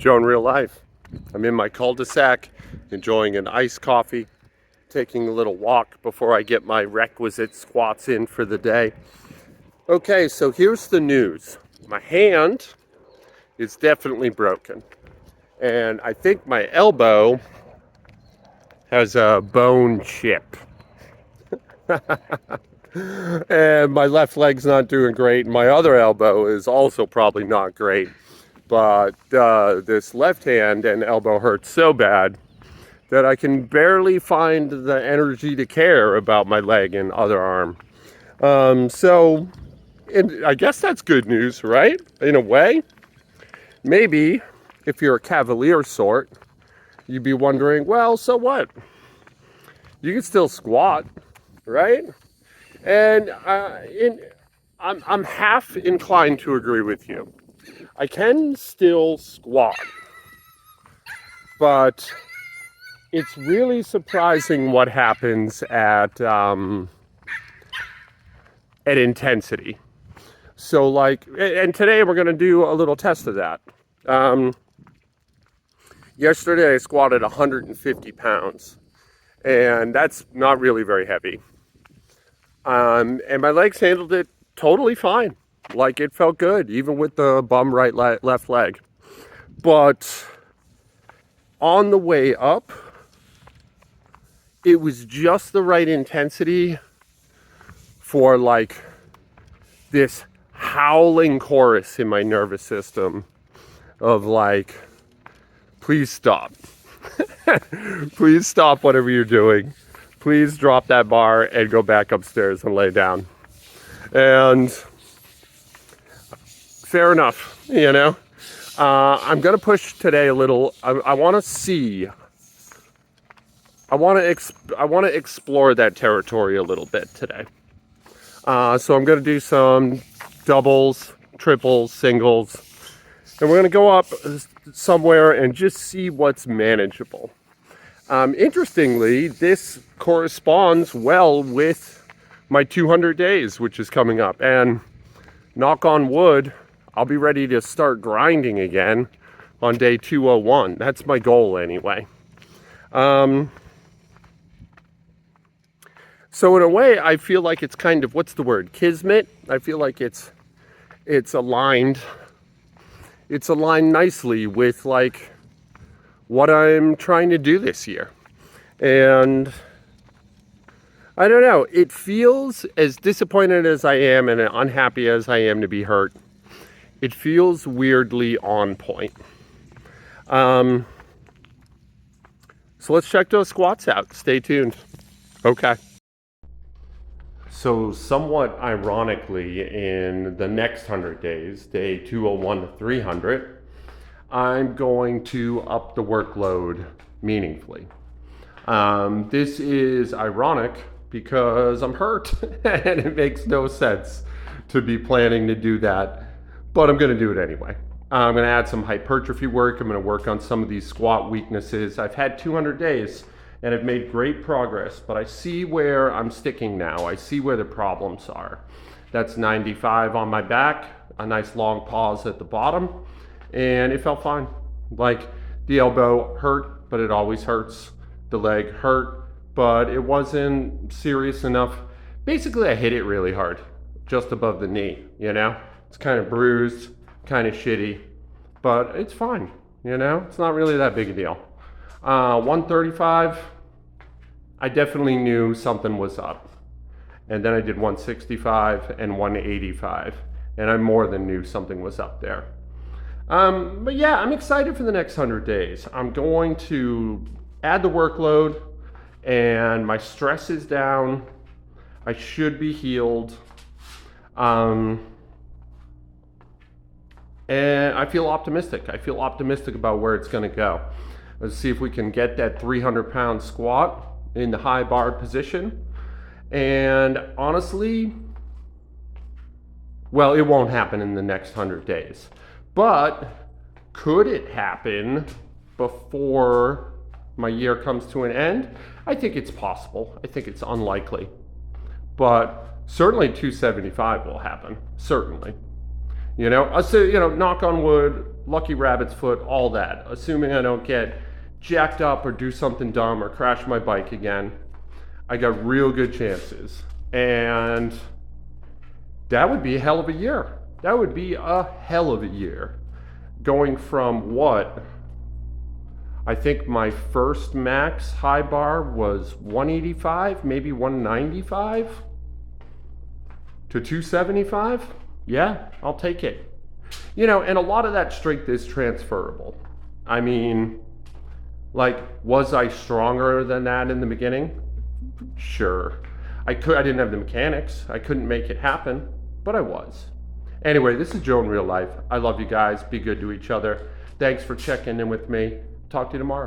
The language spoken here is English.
Joe in real life. I'm in my cul-de-sac, enjoying an iced coffee, taking a little walk before I get my requisite squats in for the day. Okay, so here's the news. My hand is definitely broken. And I think my elbow has a bone chip. And my left leg's not doing great. My other elbow is also probably not great. But this left hand and elbow hurts so bad that I can barely find the energy to care about my leg and other arm. I guess that's good news, right? In a way. Maybe if you're a cavalier sort, you'd be wondering, well, so what? You can still squat, right? And I'm half inclined to agree with you. I can still squat, but it's really surprising what happens at intensity. So like, and today we're going to do a little test of that. Yesterday I squatted 150 pounds, and that's not really very heavy. And my legs handled it totally fine. Like, it felt good, even with the bum left leg. But on the way up, it was just the right intensity for like this howling chorus in my nervous system of like, please stop. Please stop whatever you're doing. Please drop that bar and go back upstairs and lay down. And fair enough, you know. I'm going to push today a little. I want to see. I want to explore that territory a little bit today. So I'm going to do some doubles, triples, singles. And we're going to go up somewhere and just see what's manageable. Interestingly, this corresponds well with my 200 days, which is coming up. And knock on wood, I'll be ready to start grinding again on day 201. That's my goal anyway. So in a way, I feel like it's kind of, what's the word? Kismet. I feel like it's aligned. It's aligned nicely with like what I'm trying to do this year. And I don't know, it feels, as disappointed as I am and unhappy as I am to be hurt, it feels weirdly on point. So let's check those squats out. Stay tuned. Okay. So somewhat ironically, in the next 100 days, day 201 to 300, I'm going to up the workload meaningfully. This is ironic because I'm hurt and it makes no sense to be planning to do that, but I'm going to do it anyway. I'm going to add some hypertrophy work. I'm going to work on some of these squat weaknesses. I've had 200 days and I've made great progress, but I see where I'm sticking now. I see where the problems are. That's 95 on my back, a nice long pause at the bottom, and it felt fine. Like, the elbow hurt, but it always hurts. The leg hurt, but it wasn't serious enough. Basically, I hit it really hard, just above the knee, you know? It's kind of bruised, kind of shitty, but it's fine, you know? It's not really that big a deal. 135, I definitely knew something was up. And then I did 165 and 185, and I more than knew something was up there. But yeah, I'm excited for the next 100 days. I'm going to add the workload, and my stress is down. I should be healed. And I feel optimistic. I feel optimistic about where it's going to go. Let's see if we can get that 300-pound squat in the high bar position. And honestly, well, it won't happen in the next 100 days. But could it happen before my year comes to an end? I think it's possible. I think it's unlikely. But certainly 275 will happen. Certainly. You know, so, you know, knock on wood, lucky rabbit's foot, all that. Assuming I don't get jacked up or do something dumb or crash my bike again, I got real good chances. And that would be a hell of a year. That would be a hell of a year. Going from what? I think my first max high bar was 185, maybe 195 to 275. Yeah, I'll take it. You know, and a lot of that strength is transferable. I mean, like, was I stronger than that in the beginning? Sure. I didn't have the mechanics. I couldn't make it happen, but I was. Anyway, this is Joe in real life. I love you guys. Be good to each other. Thanks for checking in with me. Talk to you tomorrow.